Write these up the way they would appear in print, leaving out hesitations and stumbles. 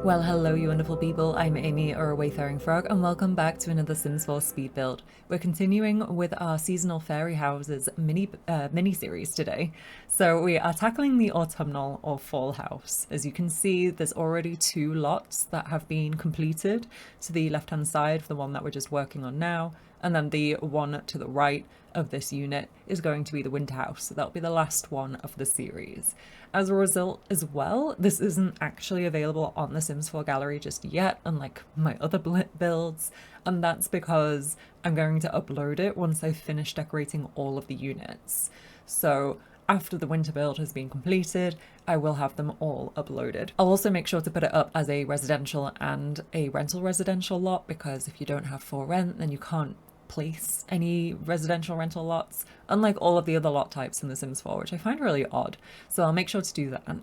Well, hello, you wonderful people. I'm Amy, or a Wayfaring Frog, and welcome back to another Sims 4 speed build. We're continuing with our seasonal fairy houses mini series today. So we are tackling the autumnal or fall house. As you can see, there's already 2 lots that have been completed. To the left-hand side, the one that we're just working on now, and then the one to the right of this unit is going to be the winter house. So that'll be the last one of the series. As a result as well, this isn't actually available on the Sims 4 gallery just yet, unlike my other builds, and that's because I'm going to upload it once I've finished decorating all of the units. So after the winter build has been completed, I will have them all uploaded. I'll also make sure to put it up as a residential and a rental residential lot, because if you don't have for rent, then you can't place any residential rental lots, unlike all of the other lot types in The Sims 4, which I find really odd. So I'll make sure to do that.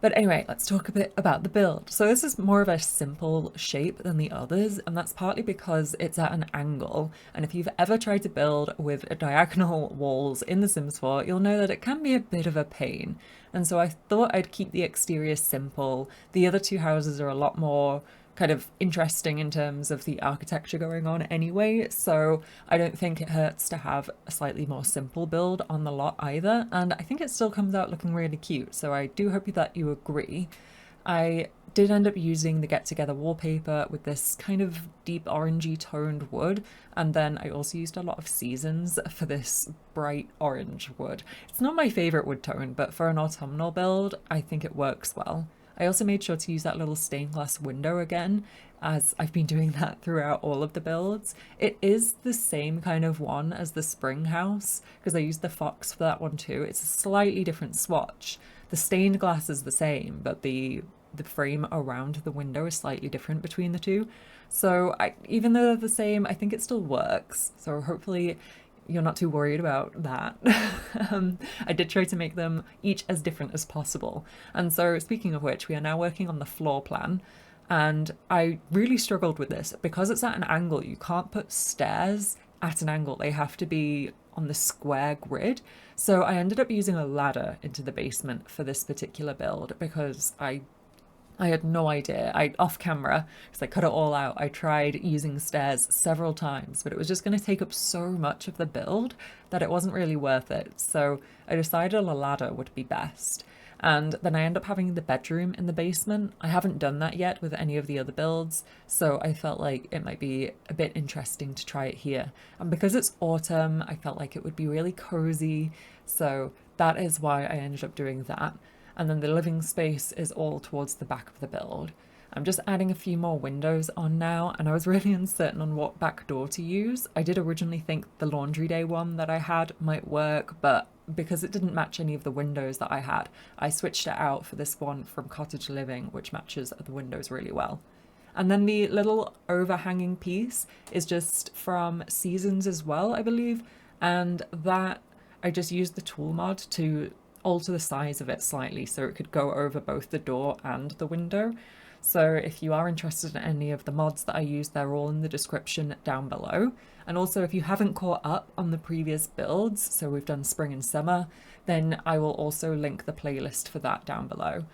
But anyway, let's talk a bit about the build. So this is more of a simple shape than the others, and that's partly because it's at an angle. And if you've ever tried to build with diagonal walls in The Sims 4, you'll know that it can be a bit of a pain. And so I thought I'd keep the exterior simple. The other 2 houses are a lot more kind of interesting in terms of the architecture going on anyway, so I don't think it hurts to have a slightly more simple build on the lot either, and I think it still comes out looking really cute, so I do hope that you agree. I did end up using the Get Together wallpaper with this kind of deep orangey toned wood, and then I also used a lot of Seasons for this bright orange wood. It's not my favourite wood tone, but for an autumnal build, I think it works well. I also made sure to use that little stained glass window again, as I've been doing that throughout all of the builds. It is the same kind of one as the spring house, because I used the fox for that one too. It's a slightly different swatch. The stained glass is the same, but the frame around the window is slightly different between the two. So even though they're the same, I think it still works. So hopefully you're not too worried about that. I did try to make them each as different as possible. And so speaking of which, we are now working on the floor plan. And I really struggled with this because it's at an angle. You can't put stairs at an angle. They have to be on the square grid. So I ended up using a ladder into the basement for this particular build because I had no idea. Off camera, because I cut it all out, I tried using stairs several times, but it was just going to take up so much of the build that it wasn't really worth it. So I decided a ladder would be best. And then I end up having the bedroom in the basement. I haven't done that yet with any of the other builds, so I felt like it might be a bit interesting to try it here. And because it's autumn, I felt like it would be really cozy, so that is why I ended up doing that. And then the living space is all towards the back of the build. I'm just adding a few more windows on now, and I was really uncertain on what back door to use. I did originally think the laundry day one that I had might work, but because it didn't match any of the windows that I had, I switched it out for this one from Cottage Living, which matches the windows really well. And then the little overhanging piece is just from Seasons as well, I believe, and that I just used the tool mod to alter the size of it slightly so it could go over both the door and the window. So if you are interested in any of the mods that I use, they're all in the description down below. And also if you haven't caught up on the previous builds, so we've done spring and summer, then I will also link the playlist for that down below,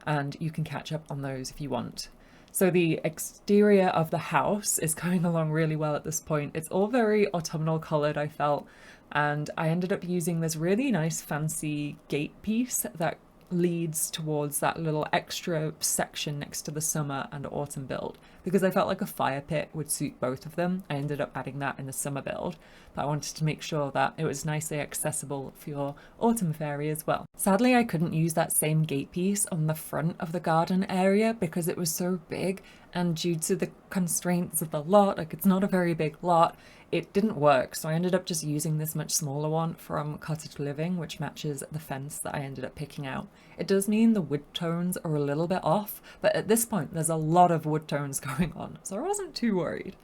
and you can catch up on those if you want. So the exterior of the house is going along really well at this point. It's all very autumnal coloured, I felt, and I ended up using this really nice fancy gate piece that leads towards that little extra section next to the summer and autumn build, because I felt like a fire pit would suit both of them. I ended up adding that in the summer build, but I wanted to make sure that it was nicely accessible for your autumn fairy as well. Sadly, I couldn't use that same gate piece on the front of the garden area because it was so big, and due to the constraints of the lot, like it's not a very big lot, it didn't work. So I ended up just using this much smaller one from Cottage Living, which matches the fence that I ended up picking out. It does mean the wood tones are a little bit off, but at this point there's a lot of wood tones going on, so I wasn't too worried.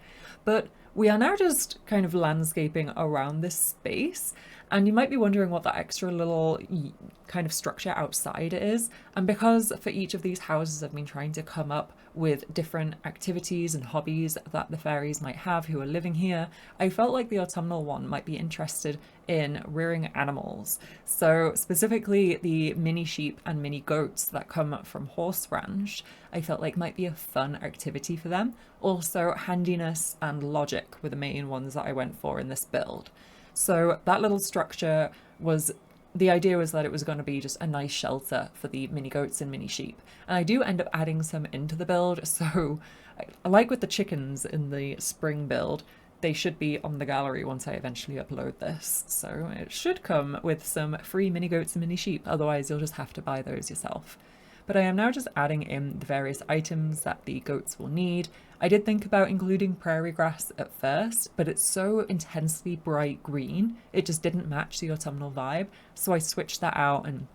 But we are now just kind of landscaping around this space, And you might be wondering what that extra little kind of structure outside is. And because for each of these houses I've been trying to come up with different activities and hobbies that the fairies might have who are living here, I felt like the autumnal one might be interested in rearing animals. So specifically the mini sheep and mini goats that come from Horse Ranch, I felt like might be a fun activity for them. Also handiness and logic were the main ones that I went for in this build. So that little structure was, the idea was that it was going to be just a nice shelter for the mini goats and mini sheep. And I do end up adding some into the build. So like with the chickens in the spring build, they should be on the gallery once I eventually upload this. So it should come with some free mini goats and mini sheep. Otherwise you'll just have to buy those yourself. But I am now just adding in the various items that the goats will need. I did think about including prairie grass at first, but it's so intensely bright green, it just didn't match the autumnal vibe, so I switched that out and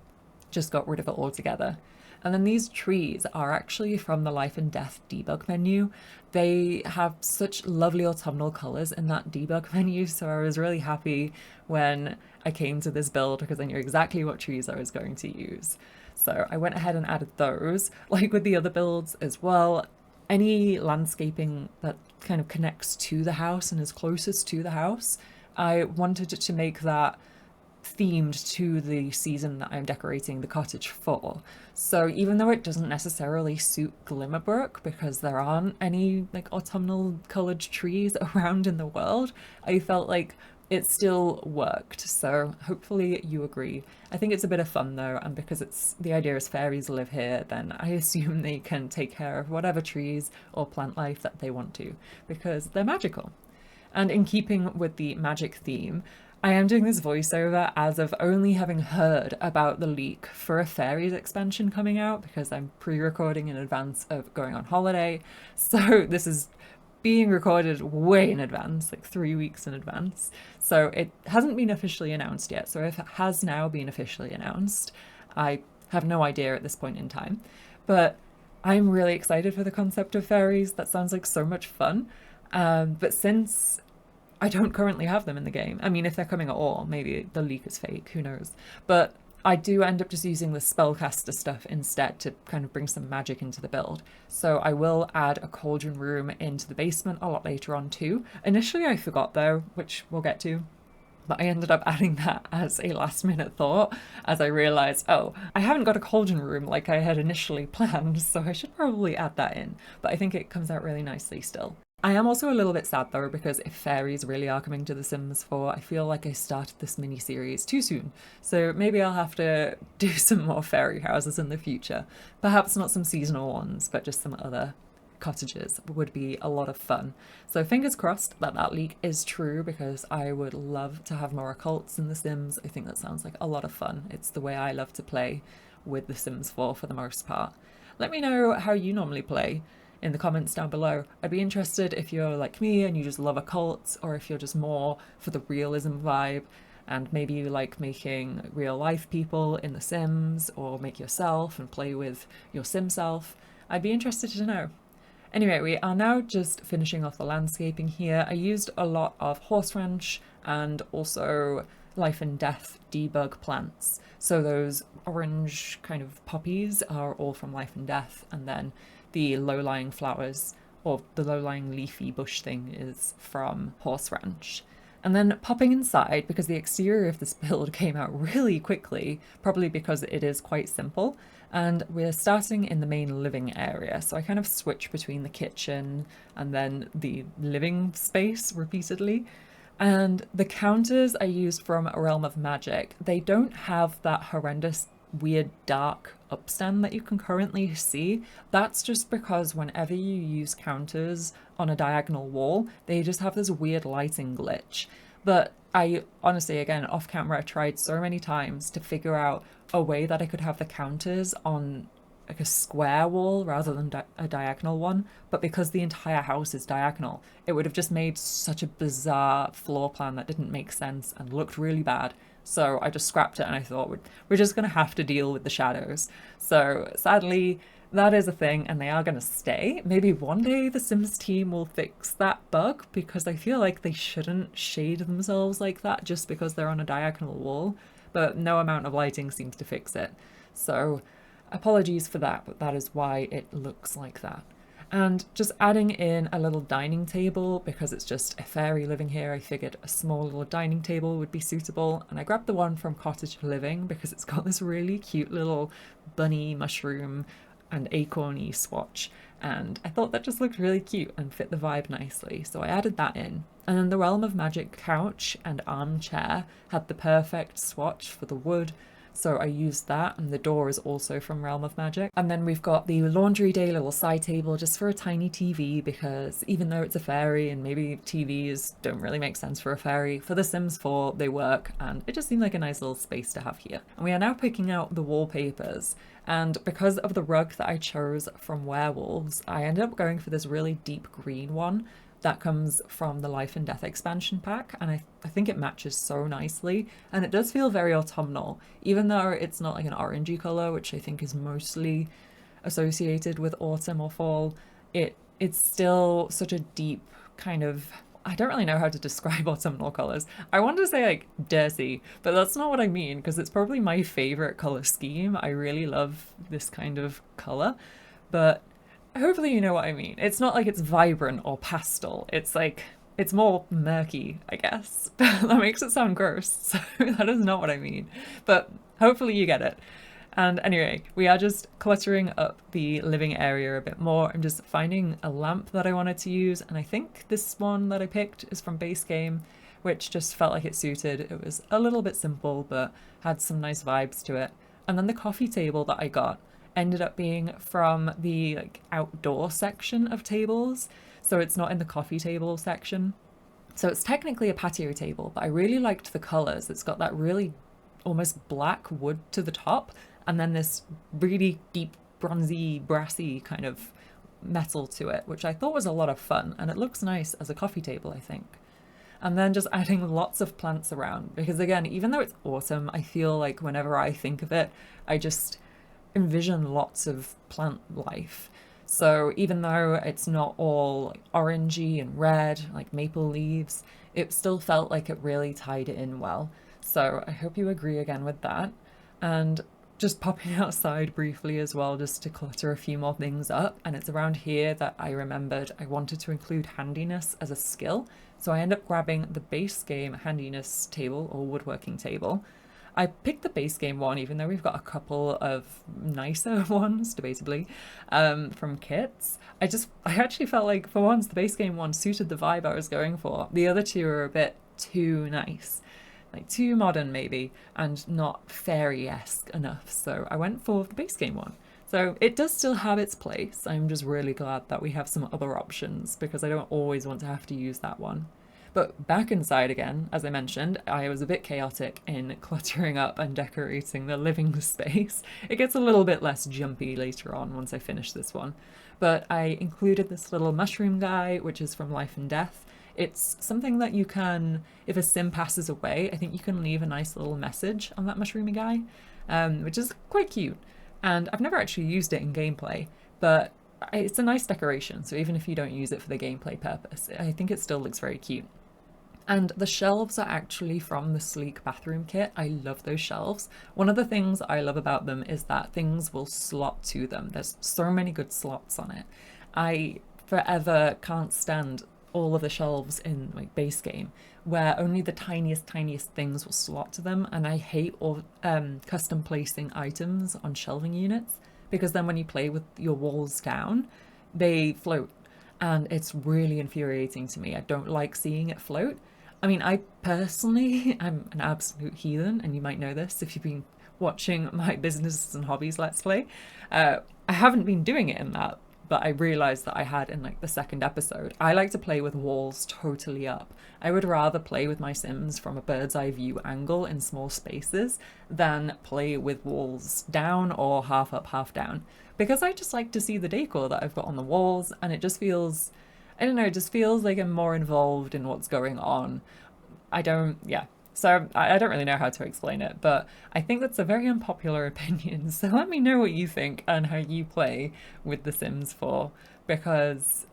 just got rid of it altogether. And then these trees are actually from the Life and Death debug menu. They have such lovely autumnal colours in that debug menu, so I was really happy when I came to this build because I knew exactly what trees I was going to use. So I went ahead and added those, like with the other builds as well. Any landscaping that kind of connects to the house and is closest to the house, I wanted to make that themed to the season that I'm decorating the cottage for. So even though it doesn't necessarily suit Glimmerbrook because there aren't any like autumnal coloured trees around in the world, I felt like it still worked. So hopefully you agree. I think it's a bit of fun though, and because it's the idea is fairies live here, then I assume they can take care of whatever trees or plant life that they want to because they're magical. And in keeping with the magic theme, I am doing this voiceover as of only having heard about the leak for a fairies expansion coming out because I'm pre-recording in advance of going on holiday. So this is being recorded way in advance, like 3 weeks in advance. So it hasn't been officially announced yet. So if it has now been officially announced, I have no idea at this point in time. But I'm really excited for the concept of fairies. That sounds like so much fun. But since I don't currently have them in the game, I mean, if they're coming at all, maybe the leak is fake, who knows. But I do end up just using the spellcaster stuff instead to kind of bring some magic into the build. So I will add a cauldron room into the basement a lot later on too. Initially I forgot though, which we'll get to, but I ended up adding that as a last minute thought as I realized, oh, I haven't got a cauldron room like I had initially planned, so I should probably add that in. But I think it comes out really nicely still. I am also a little bit sad though, because if fairies really are coming to The Sims 4, I feel like I started this mini-series too soon. So maybe I'll have to do some more fairy houses in the future. Perhaps not some seasonal ones, but just some other cottages would be a lot of fun. So fingers crossed that that leak is true, because I would love to have more occults in The Sims. I think that sounds like a lot of fun. It's the way I love to play with The Sims 4 for the most part. Let me know how you normally play in the comments down below. I'd be interested if you're like me and you just love occults, or if you're just more for the realism vibe and maybe you like making real life people in The Sims, or make yourself and play with your sim self. I'd be interested to know. Anyway, we are now just finishing off the landscaping here. I used a lot of Horse Ranch and also Life and Death debug plants. So those orange kind of poppies are all from Life and Death, and then the low-lying flowers, or the low-lying leafy bush thing, is from Horse Ranch. And then popping inside, because the exterior of this build came out really quickly, probably because it is quite simple, and we're starting in the main living area. So I kind of switch between the kitchen and then the living space repeatedly. And the counters I used from A Realm of Magic, they don't have that horrendous weird dark upstand that you can currently see. That's just because whenever you use counters on a diagonal wall, they just have this weird lighting glitch. But I honestly, again, off camera, tried so many times to figure out a way that I could have the counters on like a square wall rather than a diagonal one, but because the entire house is diagonal, it would have just made such a bizarre floor plan that didn't make sense and looked really bad. So I just scrapped it and I thought we're just going to have to deal with the shadows. So sadly, that is a thing and they are going to stay. Maybe one day the Sims team will fix that bug because I feel like they shouldn't shade themselves like that just because they're on a diagonal wall, but no amount of lighting seems to fix it. So apologies for that, but that is why it looks like that. And just adding in a little dining table because it's just a fairy living here. I figured a small little dining table would be suitable. And I grabbed the one from Cottage Living because it's got this really cute little bunny mushroom and acorny swatch. And I thought that just looked really cute and fit the vibe nicely. So I added that in. And then the Realm of Magic couch and armchair had the perfect swatch for the wood. So I used that, and the door is also from Realm of Magic. And then we've got the laundry day little side table just for a tiny TV because even though it's a fairy and maybe TVs don't really make sense for a fairy, for The Sims 4 they work and it just seemed like a nice little space to have here. And we are now picking out the wallpapers. And because of the rug that I chose from Werewolves, I ended up going for this really deep green one that comes from the Life and Death expansion pack, and I think it matches so nicely, and it does feel very autumnal, even though it's not like an orangey colour, which I think is mostly associated with autumn or fall. It's still such a deep kind of, I don't really know how to describe autumnal colours. I wanted to say like dirty, but that's not what I mean because it's probably my favourite colour scheme. I really love this kind of colour, but hopefully you know what I mean. It's not like it's vibrant or pastel. It's like, it's more murky, I guess. That makes it sound gross, so that is not what I mean. But hopefully you get it. And anyway, we are just cluttering up the living area a bit more. I'm just finding a lamp that I wanted to use, and I think this one that I picked is from Base Game, which just felt like it suited. It was a little bit simple, but had some nice vibes to it. And then the coffee table that I got ended up being from the like outdoor section of tables, so it's not in the coffee table section. So it's technically a patio table, but I really liked the colors. It's got that really almost black wood to the top, and then this really deep bronzy brassy kind of metal to it, which I thought was a lot of fun, and it looks nice as a coffee table, I think. And then just adding lots of plants around, because again, even though it's autumn, I feel like whenever I think of it, I just envision lots of plant life. So even though it's not all like orangey and red like maple leaves, it still felt like it really tied it in well. So I hope you agree again with that. And just popping outside briefly as well, just to clutter a few more things up. And it's around here that I remembered I wanted to include handiness as a skill. So I end up grabbing the Base Game handiness table or woodworking table. I picked the Base Game one, even though we've got a couple of nicer ones, debatably, from kits. I actually felt like, for once, the Base Game one suited the vibe I was going for. The other two are a bit too nice, like too modern maybe, and not fairy-esque enough. So I went for the Base Game one. So it does still have its place. I'm just really glad that we have some other options because I don't always want to have to use that one. But back inside again, as I mentioned, I was a bit chaotic in cluttering up and decorating the living space. It gets a little bit less jumpy later on once I finish this one. But I included this little mushroom guy, which is from Life and Death. It's something that you can, if a sim passes away, I think you can leave a nice little message on that mushroomy guy, which is quite cute. And I've never actually used it in gameplay, but it's a nice decoration. So even if you don't use it for the gameplay purpose, I think it still looks very cute. And the shelves are actually from the Sleek bathroom kit. I love those shelves. One of the things I love about them is that things will slot to them. There's so many good slots on it. I forever can't stand all of the shelves in like Base Game where only the tiniest things will slot to them, and I hate all custom placing items on shelving units because then when you play with your walls down, they float, and it's really infuriating to me. I don't like seeing it float. I mean, I personally, I'm an absolute heathen, and you might know this if you've been watching my businesses and hobbies Let's Play. I haven't been doing it in that, but I realized that I had in like the second episode. I like to play with walls totally up. I would rather play with my Sims from a bird's eye view angle in small spaces than play with walls down or half up, half down, because I just like to see the decor that I've got on the walls, and it just feels, I don't know, it just feels like I'm more involved in what's going on. Yeah. So I don't really know how to explain it, but I think that's a very unpopular opinion. So let me know what you think and how you play with The Sims 4, because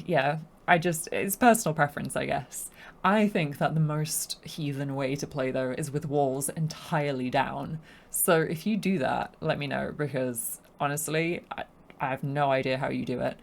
yeah, it's personal preference, I guess. I think that the most heathen way to play though is with walls entirely down. So if you do that, let me know, because honestly, I have no idea how you do it.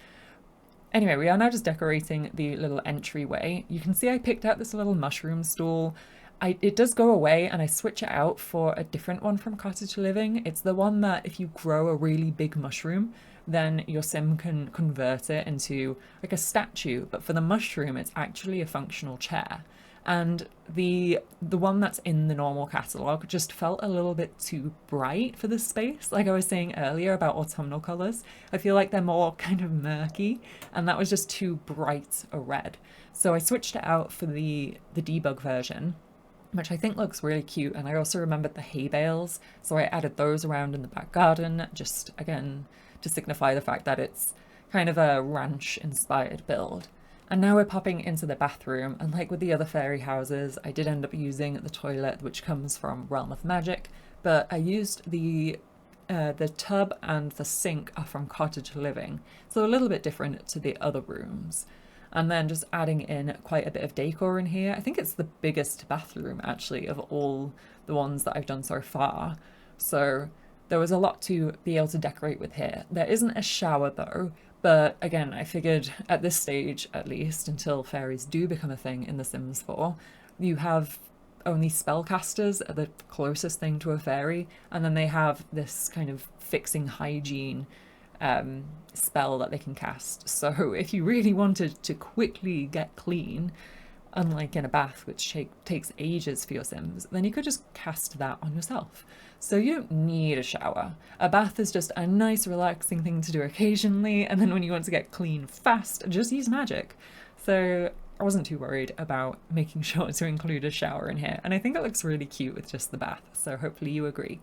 Anyway, we are now just decorating the little entryway. You can see I picked out this little mushroom stool. It does go away and I switch it out for a different one from Cottage Living. It's the one that if you grow a really big mushroom, then your sim can convert it into like a statue. But for the mushroom, it's actually a functional chair. And the one that's in the normal catalogue just felt a little bit too bright for this space. Like I was saying earlier about autumnal colours, I feel like they're more kind of murky, and that was just too bright a red. So I switched it out for the debug version, which I think looks really cute. And I also remembered the hay bales, so I added those around in the back garden, just again to signify the fact that it's kind of a ranch inspired build. And now we're popping into the bathroom, and like with the other fairy houses, I did end up using the toilet which comes from Realm of Magic, but I used the tub and the sink are from Cottage Living, so a little bit different to the other rooms. And then just adding in quite a bit of decor in here. I think it's the biggest bathroom actually of all the ones that I've done so far. So there was a lot to be able to decorate with here. There isn't a shower though, but again, I figured at this stage, at least, until fairies do become a thing in The Sims 4, you have only spellcasters are the closest thing to a fairy, and then they have this kind of fixing hygiene spell that they can cast. So if you really wanted to quickly get clean, unlike in a bath, which takes ages for your Sims, then you could just cast that on yourself. So you don't need a shower. A bath is just a nice relaxing thing to do occasionally, and then when you want to get clean fast, just use magic. So I wasn't too worried about making sure to include a shower in here, and I think it looks really cute with just the bath, so hopefully you agree.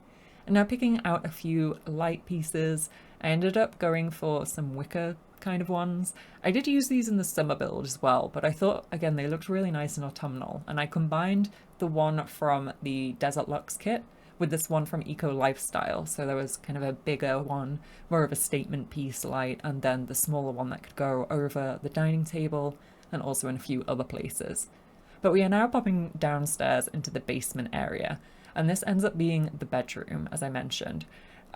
And now picking out a few light pieces, I ended up going for some wicker kind of ones. I did use these in the summer build as well, but I thought, again, they looked really nice and autumnal, and I combined the one from the Desert Luxe kit with this one from Eco Lifestyle. So there was kind of a bigger one, more of a statement piece light, and then the smaller one that could go over the dining table and also in a few other places. But we are now popping downstairs into the basement area, and this ends up being the bedroom, as I mentioned.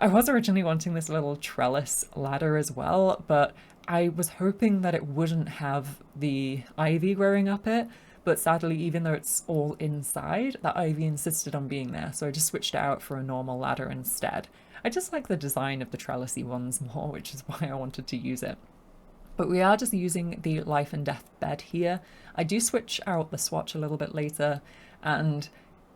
I was originally wanting this little trellis ladder as well, but I was hoping that it wouldn't have the ivy growing up it, but sadly, even though it's all inside, that ivy insisted on being there, so I just switched it out for a normal ladder instead. I just like the design of the trellisy ones more, which is why I wanted to use it. But we are just using the life and death bed here. I do switch out the swatch a little bit later, and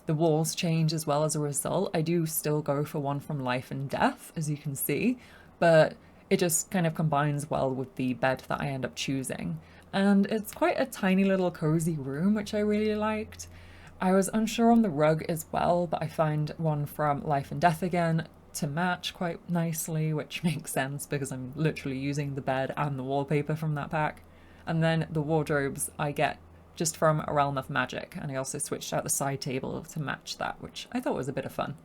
the walls change as well as a result. I do still go for one from life and death, as you can see, but it just kind of combines well with the bed that I end up choosing. And it's quite a tiny little cozy room, which I really liked. I was unsure on the rug as well, but I find one from Life and Death again to match quite nicely, which makes sense because I'm literally using the bed and the wallpaper from that pack. And then the wardrobes I get just from A Realm of Magic, and I also switched out the side table to match that, which I thought was a bit of fun.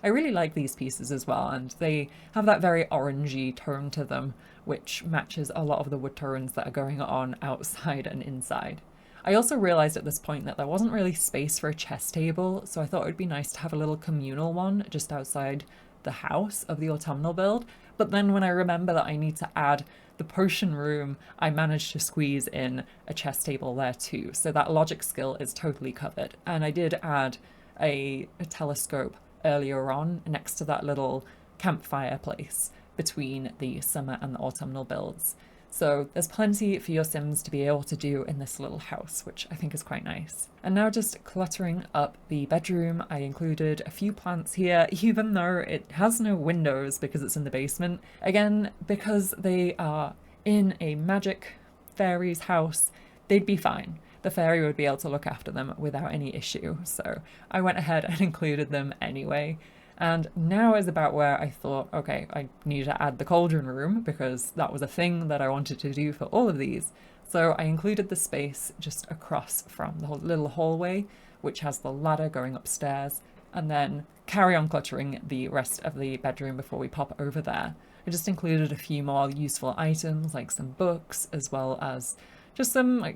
I really like these pieces as well, and they have that very orangey tone to them, which matches a lot of the wood tones that are going on outside and inside. I also realised at this point that there wasn't really space for a chess table, so I thought it would be nice to have a little communal one just outside the house of the autumnal build. But then when I remember that I need to add the potion room, I managed to squeeze in a chess table there too, so that logic skill is totally covered. And I did add a telescope earlier on next to that little campfire place between the summer and the autumnal builds. So there's plenty for your Sims to be able to do in this little house, which I think is quite nice. And now just cluttering up the bedroom, I included a few plants here, even though it has no windows because it's in the basement. Again, because they are in a magic fairy's house, they'd be fine. The fairy would be able to look after them without any issue. So I went ahead and included them anyway. And now is about where I thought, okay, I need to add the cauldron room because that was a thing that I wanted to do for all of these. So I included the space just across from the little hallway which has the ladder going upstairs, and then carry on cluttering the rest of the bedroom before we pop over there. I just included a few more useful items like some books, as well as just some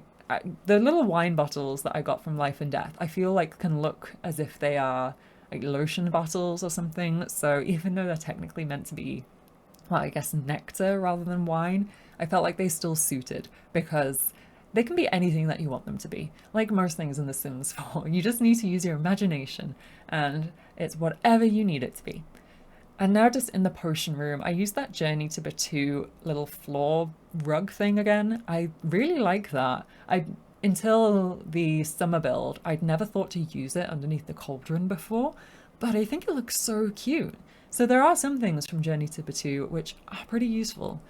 the little wine bottles that I got from Life and Death. I feel like can look as if they are like lotion bottles or something. So even though they're technically meant to be, well, I guess nectar rather than wine, I felt like they still suited because they can be anything that you want them to be. Like most things in The Sims 4, you just need to use your imagination and it's whatever you need it to be. And now just in the potion room, I used that Journey to Batuu little floor rug thing again. I really like that. Until the summer build, I'd never thought to use it underneath the cauldron before, but I think it looks so cute. So there are some things from Journey to Batuu which are pretty useful.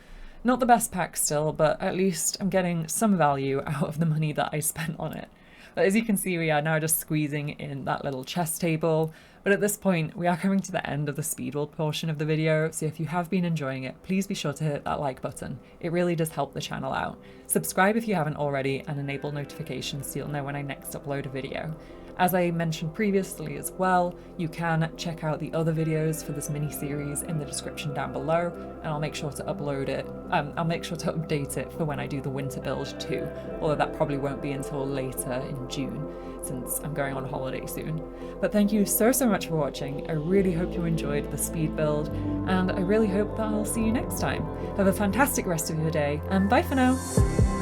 Not the best pack still, but at least I'm getting some value out of the money that I spent on it. But as you can see, we are now just squeezing in that little chess table. But at this point, we are coming to the end of the speed build portion of the video, so if you have been enjoying it, please be sure to hit that like button. It really does help the channel out. Subscribe if you haven't already, and enable notifications so you'll know when I next upload a video. As I mentioned previously as well, you can check out the other videos for this mini-series in the description down below, and I'll make sure to upload it, I'll make sure to update it for when I do the winter build too, although that probably won't be until later in June, since I'm going on holiday soon. But thank you so much for watching. I really hope you enjoyed the speed build, and I really hope that I'll see you next time. Have a fantastic rest of your day, and bye for now!